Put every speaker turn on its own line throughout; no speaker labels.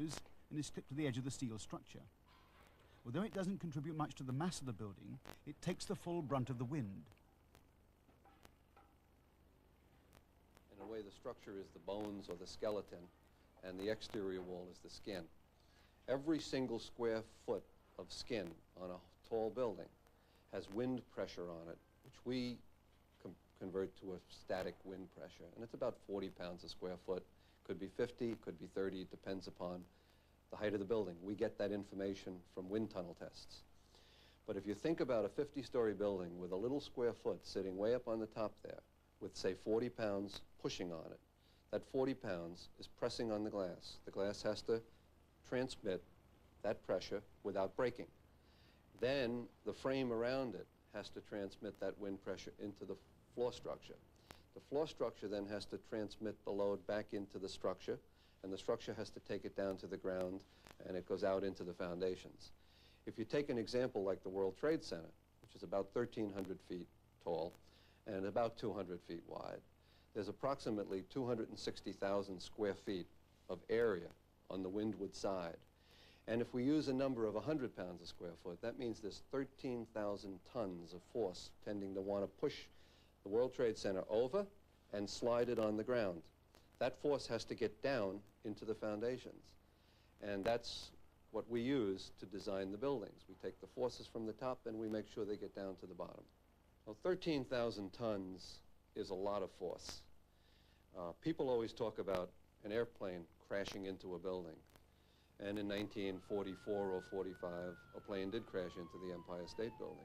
goes and is clipped to the edge of the steel structure. Although it doesn't contribute much to the mass of the building, it takes the full brunt of the wind.
In a way, the structure is the bones or the skeleton, and the exterior wall is the skin. Every single square foot of skin on a tall building has wind pressure on it, which we convert to a static wind pressure, and it's about 40 pounds a square foot. Could be 50, could be 30, it depends upon the height of the building. We get that information from wind tunnel tests. But if you think about a 50-story building with a little square foot sitting way up on the top there, with say 40 pounds pushing on it, that 40 pounds is pressing on the glass. The glass has to transmit that pressure without breaking. Then the frame around it has to transmit that wind pressure into the floor structure. The floor structure then has to transmit the load back into the structure, and the structure has to take it down to the ground, and it goes out into the foundations. If you take an example like the World Trade Center, which is about 1,300 feet tall and about 200 feet wide, there's approximately 260,000 square feet of area on the windward side. And if we use a number of 100 pounds a square foot, that means there's 13,000 tons of force tending to want to push the World Trade Center over and slide it on the ground. That force has to get down into the foundations. And that's what we use to design the buildings. We take the forces from the top and we make sure they get down to the bottom. Well, 13,000 tons is a lot of force. People always talk about an airplane crashing into a building. And in 1944 or 45, a plane did crash into the Empire State Building.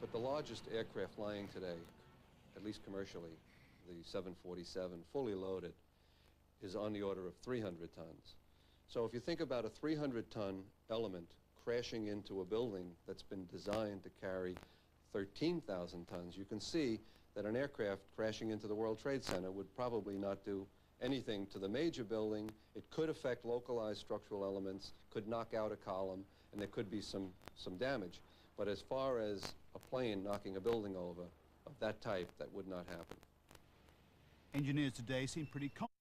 But the largest aircraft flying today, at least commercially, the 747, fully loaded, is on the order of 300 tons. So if you think about a 300-ton element crashing into a building that's been designed to carry 13,000 tons, you can see that an aircraft crashing into the World Trade Center would probably not do anything to the major building. It could affect localized structural elements, could knock out a column, and there could be some damage. But as far as a plane knocking a building over of that type, that would not happen.
Engineers today seem pretty confident